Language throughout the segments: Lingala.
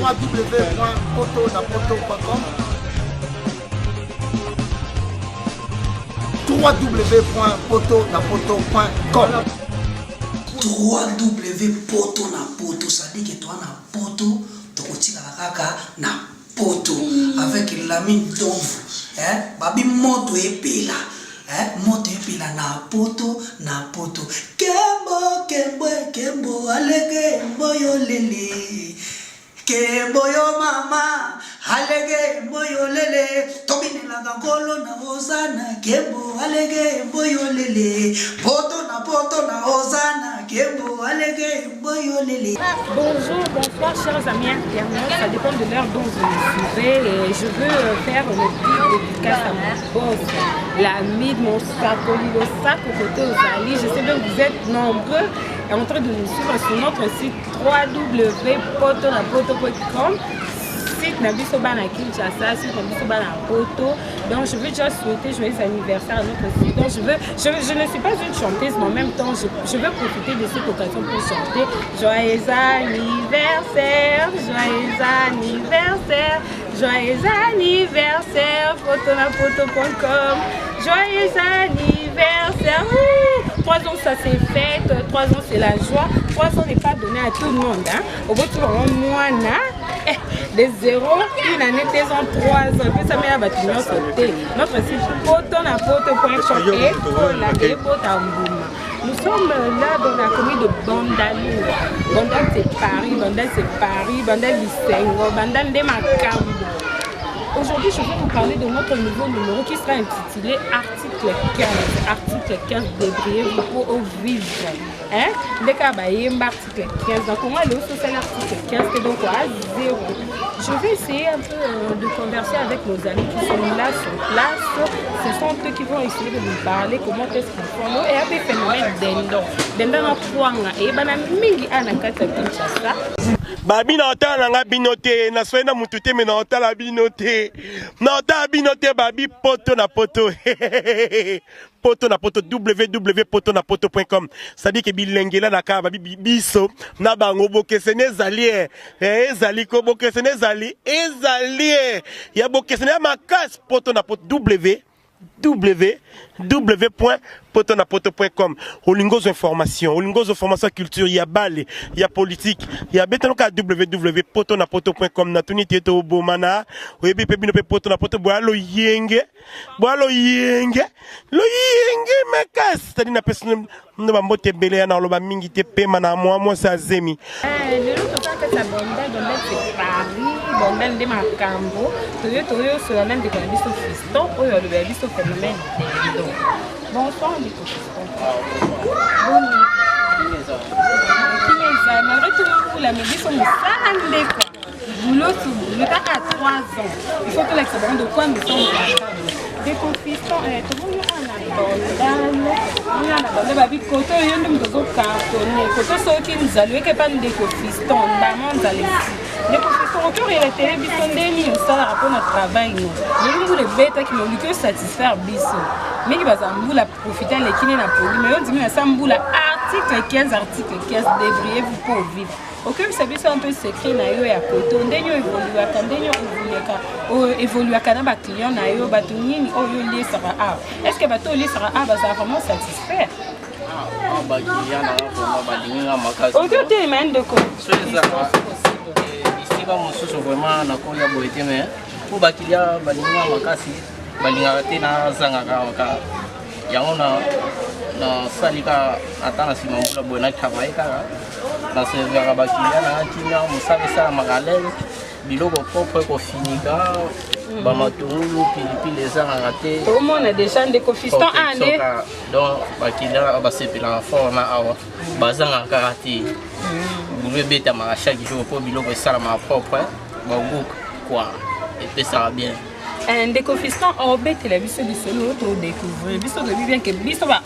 www.potonapoto.com www.potonapoto.com www.potonapoto, ça dit que toi na poto, tu kotika kaka na poto avec l'ami d'ombre, babi moto epela, moto epela na poto kembo alege mboyo lele, kembo yo mama alege mboyo lele, tobine la gangolo na ozana kembo alege mboyo lele, poto na ozana kembo alege mboyo lele. Bonjour, bonsoir chers amis internautes, ça dépend de l'heure dont vous me suivez et je veux faire une petite dédicace à mon boss, l'ami de mon sac, le sac au côté aux alliés. Je sais bien que vous êtes nombreux en train de nous suivre sur notre site www.potonapoto.com. Site Nabiso Bana Kinshasa, site Nabiso Bana Poto. Donc je veux déjà souhaiter joyeux anniversaire à notre site. Donc je ne suis pas une chanteuse, mais en même temps je veux profiter de cette occasion pour chanter joyeux anniversaire, joyeux anniversaire, joyeux anniversaire, potonapoto.com, joyeux anniversaire. 3 ans ça s'est fait, 3 ans c'est la joie, 3 ans n'est pas donné à tout le monde. Au bout de moi, de 0, une année, 2 ans, 3 ans, puis ça met à bâtiment sauté. Notre site potonapoto.com et Potambouma. Nous sommes là dans la commune de Bandalou. Bandal c'est Paris, Bandal Bisengo, Bandal de Makambo. Aujourd'hui, je vais vous parler de notre nouveau numéro qui sera intitulé Article 15. Article 15, débrouillez-vous pour vivre. Dès qu'il y a article 15, donc on va aller au social article 15, c'est donc à 0. Je vais essayer un peu de converser avec nos amis qui sont là sur place. Ce sont eux qui vont essayer de nous parler comment est-ce qu'ils font. Et il y a des phénomènes d'endon. D'endon en poanga. Et il y a mingi anakata Kinshasa. Babi na otala nga binote na soena mutute me na otala binote na otala binote babi poto na poto poto na poto www.potonapoto.com ça dit que bilengela na ka babi biso na bango bokesene ezali ezali ko bokesene ezali ya bokesene makas poto na poto www.potonapoto.com. Olingos information, culture, il y a balle, il y a politique, il y a betanoka www.potonapoto.com. Natuni tieto obomana, webi pebino pe potonapoto boalo yenge mekas. C'est-à-dire na personne ne va moter belé na loba mingi te pema na moi ça zemi. Le lot ça que ça bondel c'est Paris, bondel de Makambo, toyo sur la même de biso fiston, oyo le biso phénomène. Bonsoir les fiston. Malgré tout la médecine sont salés quoi. Boulot sous boulot à 3 ans. Il faut que l'expérience de quoi nous sommes capables. Des confistants, tout le monde a la babi koto yendo mdogo cartonné koto soki nzalwe ke pas des confistants maman nzalwe des confistants autour il a télévision ndeni ça rapport notre travail nous les les bêtes qui m'ont que satisfaire biso mais qui va s'ambula profiter les kine na poli mais on dit mais s'ambula article 15 débrouillez-vous pour vivre. Ok, vous savez, c'est un peu secret na yo ya koto ndenyo évoluer kana ba client na yo batu nini oyo lié sera a. Est-ce que bato lié sera a va vraiment satisfaire? Ba client na vraiment ba dinga makasi. Ok, tu es même de quoi? C'est ça. Ici ba mususu vraiment na ko ya boete mais pour ba client ba dinga makasi ba dinga te na zanga ka yango na salika atana simambula bona travail kaka. Na servira bakilia na kinya musabe sala magalele biloko propre ko finika ba matulu pilipili ezanga raté au moins on a déjà des confistants année donc bakilia ba sepela forme awa bazanga karaté boulé beta ma chaque jour pour biloko sala ma propre ba goût quoi et puis ça va bien. Des confistants en bête la biso bisolo to découvrir biso de bien que biso ba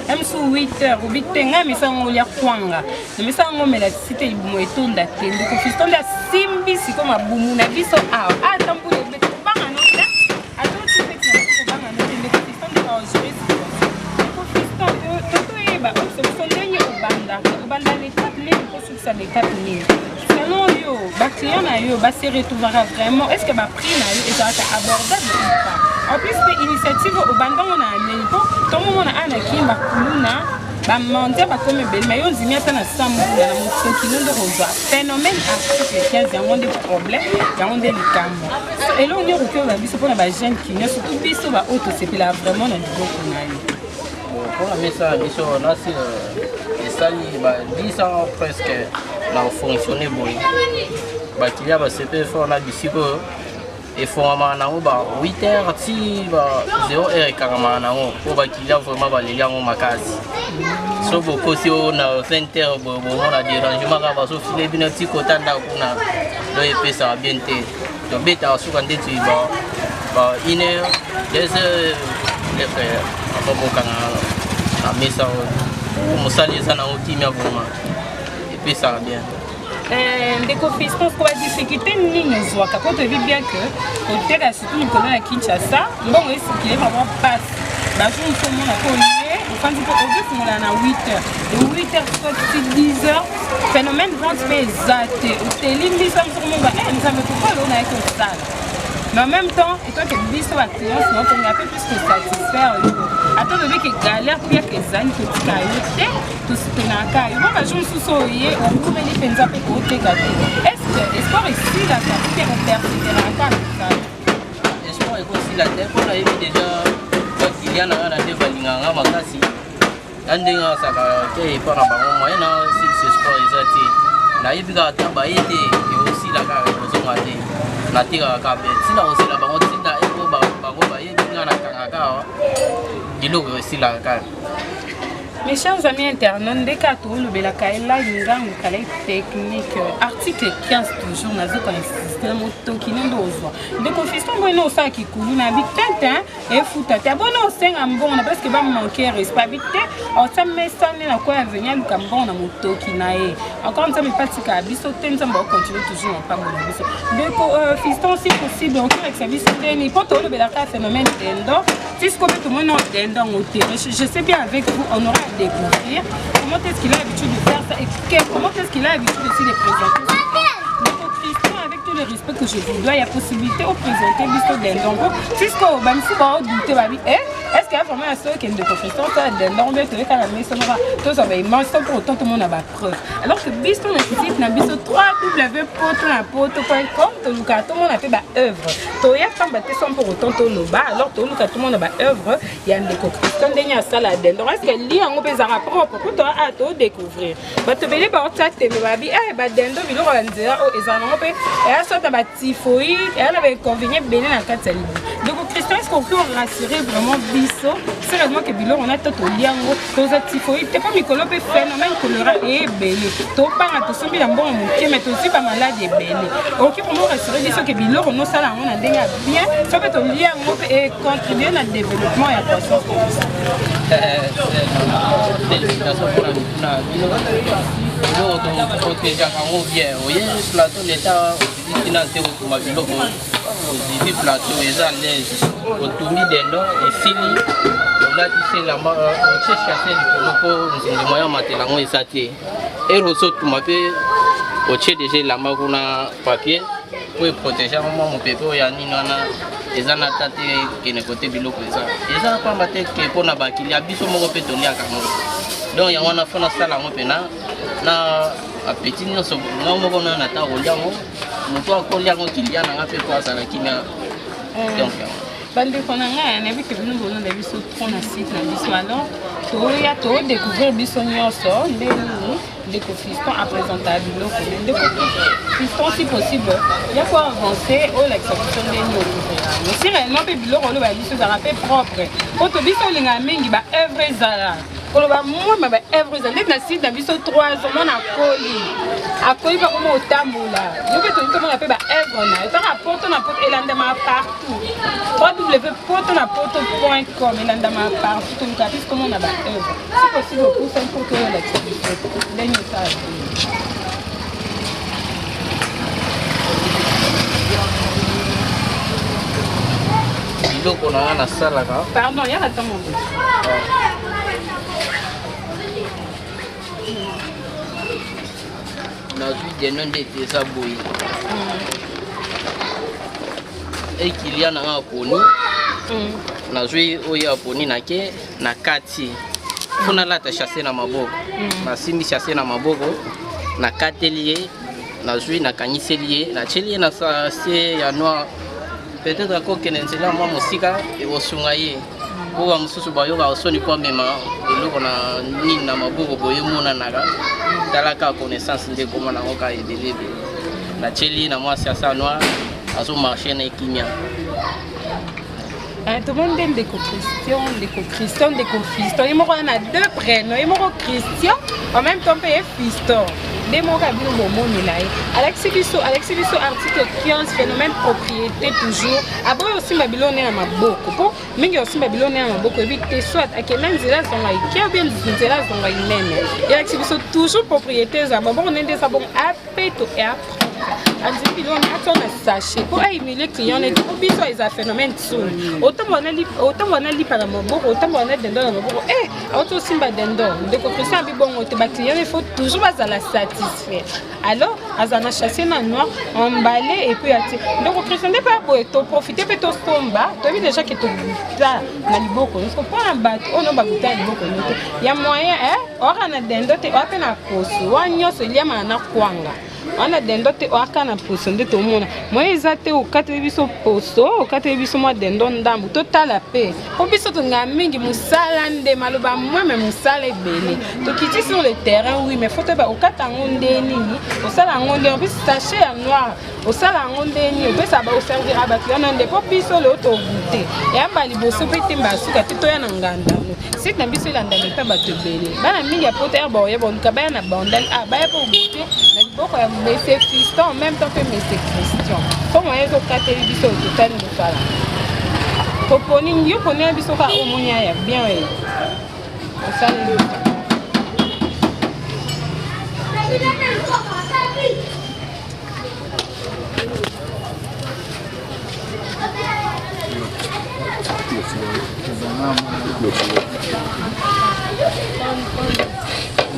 même sous 8h ou 8h mais ça on lia kwanga mais ça on met la cité ibumo etonda te des confistants la simbi si comme abumu na biso tamboule bête banga no attends tu fais ça banga no des confistants de dangereux des confistants to eba on se sont dernier au banda l'étape les pour ça l'étape ni selon yo ba client se retrouvera vraiment, est-ce que ma prix est abordable ou pas? En plus, l'initiative au bandon, on a un niveau, tout le monde a un qui m'a bamandia bakome belle mais on zimia tana sambu na motoki ndo roza phénomène artistique ya yango des problèmes yango des likambo et là on est retour la biso pour la jeune qui ne surtout biso ba auto c'est là vraiment na niveau qu'on a eu pour la messa biso là c'est et ça il 10 ans presque là fonctionner bon ba qu'il y a ba CP fort na bisiko et faut nango ba 8h ti ba 0h karama nango pour ba qu'il y a vraiment ba lilia ngo makasi so boko si on a 20h bon on a dérangement ka ba so filer bien petit côté nda kuna do epé ça bien té do beta so quand tu ba 1h 2h les frères ba boka na mesa mo sali ça na otimi ya vraiment et puis ça va bien des confiscations pour la difficulté ni voit quand on vit bien que côté là surtout nous connaît à Kinshasa bon est ce qui est vraiment passe bah tout le monde a connu enfin du coup au début on a 8h et 8h soit 10h phénomène vente mais zaté au télémi ça me dit bah nous ça me pourquoi on a que ça mais en même temps et toi que biso à client sinon on a fait plus que satisfaire attends le mec est galère puis que zani que tu as tout ce que na ka moi ba jour sous soyer on peut venir penser peu côté gâté est-ce que espoir ici la qualité on persévère na ka espoir est aussi la terre on a eu déjà il y a na de balinga makasi andinga saka ke para bango moyen na c'est sport ezati na yibika tamba ete et aussi la ka kozonga te na tira ka be sina aussi la bango tinda eko bango ba yinga na kanga dilo aussi la ka. Mes chers amis internautes, dès qu'à tout le Belakaïla, nous avons une technique. Article 15 toujours, nous avons un système qui nous donne. Donc, on fait ça, on a ça qui coule, on a vite et foutu. Tu as bon, on sait un bon, parce que va manquer respect vite. On s'est mis ça, on a quoi à venir, nous avons bon, on a moto qui n'a encore on s'est mis pas de cabis, on va continuer toujours en pas mon avis. Donc, fiston, si possible, on peut avec service de n'importe où le Belakaïla phénomène d'endor. Puisque tout le monde est dans le terrain, je sais bien avec vous, on aura à découvrir comment est-ce qu'il a l'habitude de faire ça et comment est-ce qu'il a l'habitude aussi de présenter. Donc, Christian, avec tout le respect que je vous dois, il y a possibilité de présenter l'histoire d'un donc, puisque au Bamsi va douter, est-ce qu'il y a vraiment un seul qui est de confession, ça, d'un donc, tu veux qu'à la maison, tout ça va immense, pour autant tout le monde a ma preuve. Alors que Biston nécessite, n'a biso www.potonapoto.com, tout le monde a fait ma œuvre. Tu y a tant battu sans pour autant tout le bas, alors tout le monde a ma œuvre, il y a une décoction d'un salle à d'un. Donc, est-ce qu'elle lit un peu à propre pour toi à tout découvrir? Bah, tu veux les porter, tu veux babi, bah, d'un dos, il aura un zéro, et ça n'en peut, et à ça, tu as typhoïde, et elle avait convenu bien dans la carte salive. Donc, Christian, est-ce qu'on peut rassurer vraiment Bisso? Sérieusement que Bilo, on a tout au lien, tous les typhoïdes, tu pas micro, le phénomène coloré et belé. Tu pas à tout soumis d'un bon moutier, mais tu aussi pas malade et belé. Ok, pour nous rassurer Bisso que Bilo, on a ça là, on a déjà bien, ça peut au lien et contribuer à notre développement et à la croissance. Aujourd'hui plateau est à l'aise automi dendo et fini on a dit la on cherche chasser le polo pour moyen matelango et ça et reçoit tout ma peu au chez déjà la maguna papier pour protéger mon pépé ya ni nana eza na tate qui ne côté biloko ça et ça pas maté que pour na bakili abiso mo pe tolia kango donc ya wana fona sala mo pena na appétit no so ngamo kona na ta oliango moto akoliango kiliana ngape kwa sala kina donc bande konanga na biki bino bono na biso trop na site na biso alors to ya to découvrir biso nyonso ndeni ndeko fiston à présenter biloko ndeko fiston si possible ya quoi avancer au l'exception de nous mais si réellement pe biloko lo ba biso za rappel propre auto biso linga mingi ba œuvre zala koloba moi ma ba œuvre zala na site na biso 3 ans na akoli pas comment otambola yo ke to ntomo na pe ba œuvre na to rapporte na porte elandama partout www.potonapoto.com elandama partout to ka bis comment na ba œuvre si possible pour ça pour que l'exception dernier ça biloko na sala ka pardon ya la tomo nazwi deno nde ete eza boye ekilia na nga aponi nazwi oyo aponi nake na kati fo nalata chasse na maboko nasimbi chasse na maboko nakateli ye nazwi nakangiseli ye natieli ye na chasse ya noir peut-être akokende nzela mwa mosika ekosunga ye po bamosusu bayoka osoni po amema eloko na nini na maboko boye monanaka talaka connaissance nde koma nango ka ebele natieli ye na mwa chasse ya noir azomarche na ekimia. Tout le monde aime des Christian. Il y a deux prénoms. Il y a Christian, en même temps, il y a Fiston. Des mots qui sont Alexis Bisso, article 15, phénomène propriété toujours. Après aussi, Babylone est à ma boko. Mais aussi, Babylone est à ma boko. Et puis, soit à quel moment ils sont là, qui a bien dit là, ils sont là, et Alexis Bisso, toujours propriété. On est des sabons à péto et à Anzi on a sachet pour émuler client et pour biso ils a phénomène soul autant on a li par maboko autant on a dendo na maboko auto simba dendo de ko Christian bi bon te ba client il faut toujours ba la satisfaire alors azana chasser na noir emballé et puis ati donc Christian n'est pas pour to profiter peut to somba to bi déjà que to là na liboko il faut pas un bat on no ba guta liboko il y a moyen ora na dendo te wa na koso wa nyoso liama na kwanga on a dendo te waka na poso nde tomona moi ezate okate biso poso okate biso moi dendo ndambu totala pe po biso tonga mingi musala nde maloba moi mais musala ebele tokiti sur le terrain oui mais faut te ba okata ngonde nini osala ngonde obi sachet ya noir osala ngonde nini opesa ba servira ba client nde po biso le to goûter ya mbali boso pe timba suka tito ya nganda si na biso landa le pa bato bele bana mingi ya poter ba ya bon ka ba na bandal ba ya po goûter na boko ya Monsieur Fiston en même temps que Monsieur Christian. Comment est-ce que tu as dit ça au total de ça? Toponi, yo connais biso ka omonia ya bien oui. Ça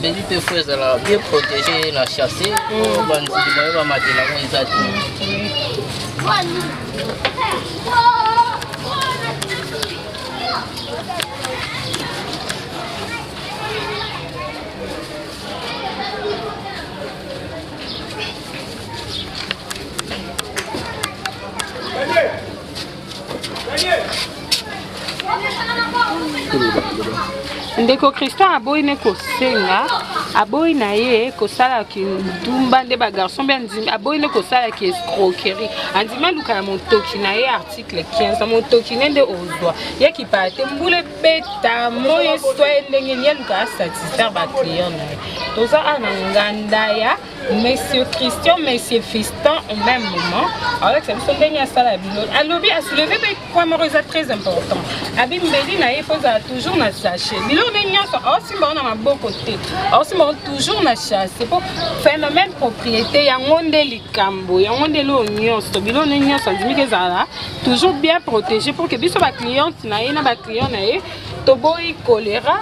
Mais il faut bien protéger la chasse pour bandits de la matinée ndeko Christian aboyi ne kosenga aboyi na ye kosala ki ndumba nde ba garçon bien ndimi aboyi ne kosala ki escroquerie andima luka ya motoki na ye article 15 motoki nende ozwa ye ki pate mbule beta moye soye ndenge ni luka satisfaire ba client na ye toza ana nganda ya Monsieur Christian, Monsieur Fiston, au même moment, avec cette soldenia sala bilon. Alobi a soulevé des points très importants. Abim Beli na epoza toujours na sachet. Bilon nenya so aussi bon na maboko côté. Aussi bon toujours na chasse. C'est pour phénomène propriété ya ngonde likambo, ya ngonde lo nyonso. Bilon nenya so dimi ke zala toujours bien protégé pour que biso ba client na ye na ba client na ye toboyi choléra,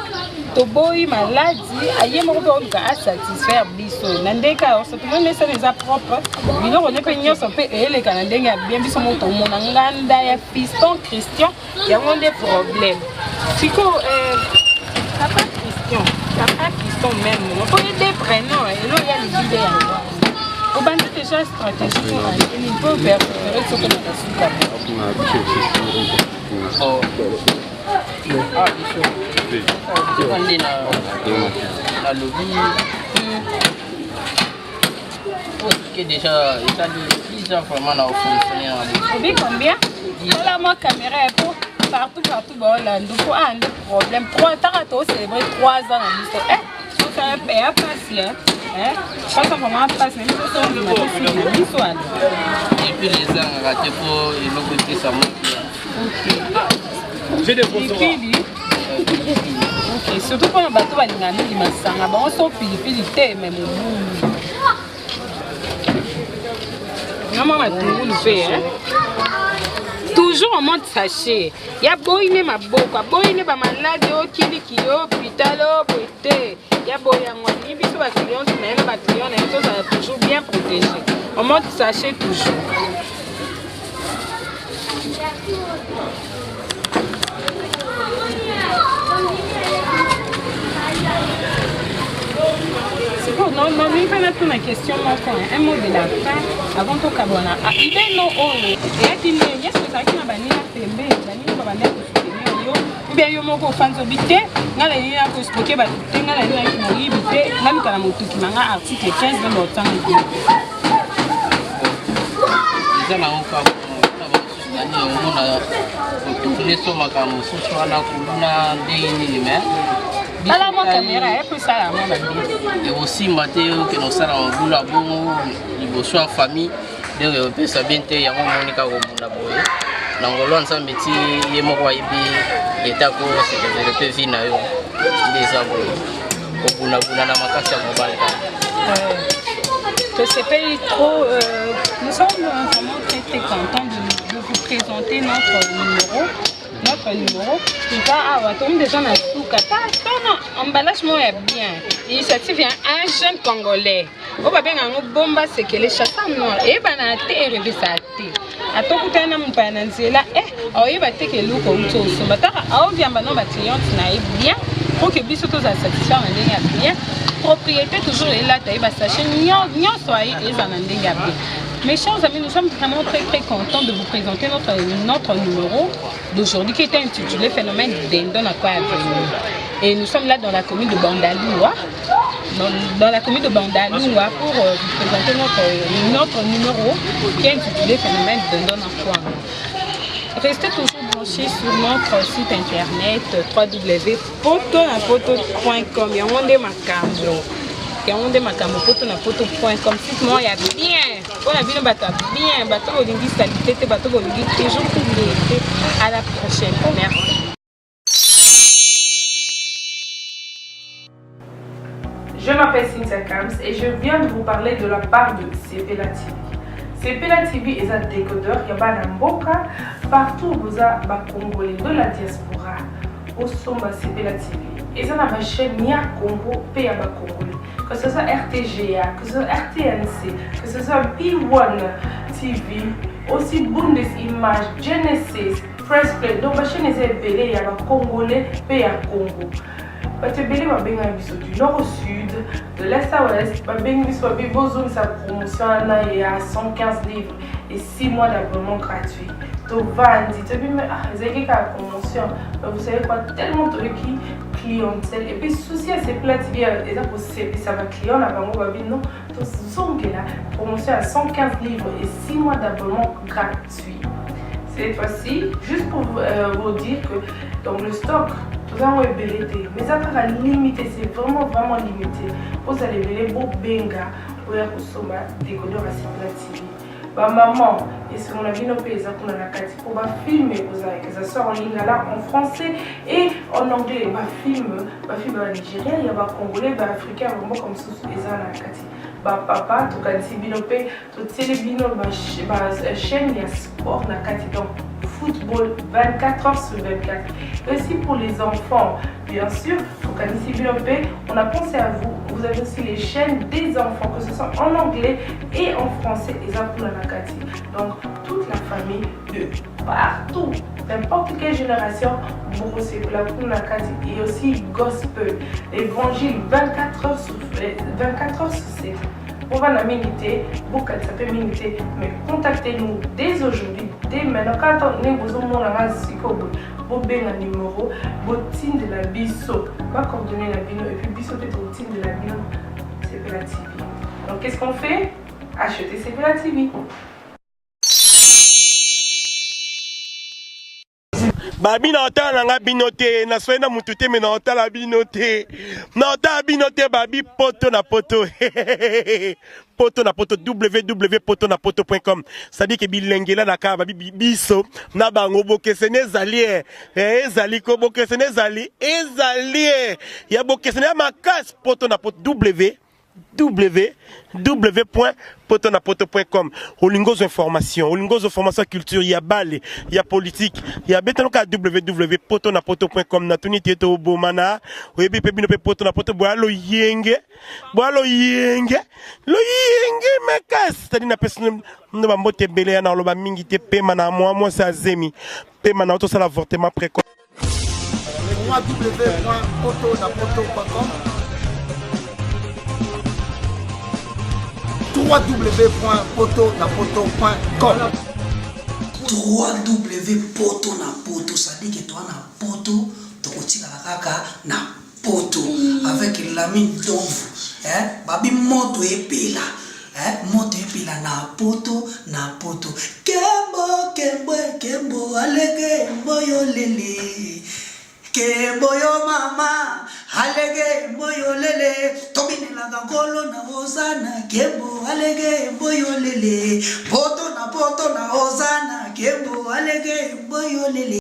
toboyi maladie, aye mo ko ka satisfaire biso. Nandeka tout le monde laisse les propres. Mais on est pas nyonso pe ele kana ndenge bien biso moto mona nganda ya Fiston Christian, il y a des problèmes. Fico papa Fiston même. On peut des prénoms et là il y a les idées. Au bandit déjà stratégique, il peut faire ce que nous avons. On est là. La lobby. Que déjà, il a dit 10 ans vraiment à fonctionner. Vous savez combien? Voilà, moi, caméra est pour partout, bon, là, il faut un problème. 3 ans, célébrer 3 ans dans l'histoire. Ça fait un patient. Ça vraiment un patient. Et puis les ans ratés pour le côté ça monte. J'ai des photos. Ok, surtout quand le bateau va aller dans l'île, on s'en pile, même au bout. Toujours en mode sachet. Il y a boyne ma boca, boyne ba malade au kili ki hôpital au beauté. Il y a Boyangwani, puis sur la cliente, mais le bâtiment, ça a toujours bien protégé. Au moins, tu sachais toujours. C'est bon, non, il va mettre une question, un mot de la fin, avant ton cabana. Ah, il est non, oh, et il y a ce que ça qui m'a banni à Tembe, banni à Babana, ou bien yo moko fanzo bité, ngala yini ya ko expliquer ba té ngala yini ya ko yibité, ngala kana motu ki manga article 15 dans l'autre temps. Déjà na on ka na on a tout les somaka mususu ana kuluna ndeni mais ala mo caméra et puis ça la mo ba et aussi Mathéo que nous sala en boula bon liboso en famille donc on peut ça bien té ya mo monika ko muna boye nangolo ensemble ti ye moko ayibi l'état ko se développer vie na yo des abos ko buna na makasi ya mobile que c'est pas trop nous sommes vraiment très contents de vous présenter notre numéro. Il va tomber déjà dans le souk. Ton emballage est bien. L'initiative vient un jeune Congolais. On va bien en bomba, c'est que les chasseurs noirs. Et ben à thé et revêt sa thé. À tout coup, on a mon panazé là. Il va te que l'eau comme tout. On vient maintenant bâtiment qui bien. Pour que bis autos à satisfaire un dégât bien. Propriété toujours est là. Tu vas sachez n'y soyez et en un dégât bien. Mes chers amis, nous sommes vraiment très contents de vous présenter notre numéro d'aujourd'hui qui est intitulé Phénomène d'Indon à quoi venir. Et nous sommes là dans la commune de Bandaloua, dans la commune de Bandaloua pour vous présenter notre numéro qui est intitulé Phénomène d'Indon à quoi. Restez toujours branchés sur notre site internet www.potonapoto.com. Il y a un démarquage. On a poto.com. Site moi il y a bien. On a bien bien. Bateau Bolingi salité, bateau Bolingi toujours publié. À la prochaine. Merci. Je m'appelle Cynthia Kams et je viens de vous parler de la part de Sepela TV. Sepela TV est un décodeur qui a Mboka partout où vous avez Congolais de la diaspora. Au sommet Sepela TV. Et ça n'a pas chaîne ni à Congo, pays à Congolais. Que ce soit RTGA, que ce soit RTNC, que ce soit P1 TV, aussi Bundesimage, Genesis, Press Play. Donc, la chaîne est belée, il y a un Congolais, pays à Congo. Parce que belé va bien du nord au sud, de l'est à l'ouest, va bien besoin de sa promotion il y a 115 livres et 6 mois d'abonnement gratuit. Donc, Vandi, tu as vu, vous avez la promotion, vous savez quoi, tellement de clientèle. Et puis, souci à ces plats, ça va client, là, non, donc, la promotion à 115 livres et 6 mois d'abonnement gratuit. Cette fois-ci, juste pour vous dire que dans le stock, nous avons ébélité, mais ça sera limité, c'est vraiment limité. Vous allez béler beau benga, pour y avoir des décodeurs à Sepela TV. Maman, et ce qu'on a vu nos pays, pour filmer, que ça sort en ligne là en français et en anglais. Film en Nigeria, il y a des Congolais, des Africains, comme ça, papa, tout cas, si binopé, tout télébino, chaîne, il y a sport, donc football 24 heures sur 24. Et aussi pour les enfants, bien sûr, donc à Nisibinopé, on a pensé à vous. Vous avez aussi les chaînes des enfants, que ce soit en anglais et en français, et ça pour la Nakati. Donc toute la famille de partout, n'importe quelle génération, pour la Nakati et aussi gospel, l'évangile 24 heures sur 7. Pour la minute, beaucoup ça peut minute, mais contactez-nous dès aujourd'hui, dès maintenant. Quand on est besoin de un numéro, botine de la biso, pas coordonner la bino, et puis biso peut botine de la bino, Sepela TV. Donc qu'est-ce qu'on fait? Acheter Sepela TV. Babi na otala nga binote na soena mutute me na otala binote na otala binote babi poto na poto poto na poto www.potonapoto.com ça dit que bilengela na ka babi biso na bango bokesene ezali ezali ko bokesene ezali ya bokesene makas poto na poto www.potonapoto.com. Olingos information, olingos information culture, il y a balle, il y a politique, il y a béton ka www.potonapoto.com na tuni tieto bomana, oyebi pe bino pe potonapoto boalo yenge mekas, c'est-à-dire na personne no ba mbote belé na loba mingi te pe mana moi ça zemi, pe mana auto ça l'avortement précoce. www.potonapoto.com www.potonapoto.com www.potonapoto, ça dit que toi na poto, tokotika la kaka na poto avec l'ami d'ombre, babi moto epela, moto epela na poto kembo alege mboyo lele. Kembo yo mama, alege mboyo lele, tobine la gangolo na hosana, kembo alege mboyo lele, poto na hosana, kembo alege mboyo lele.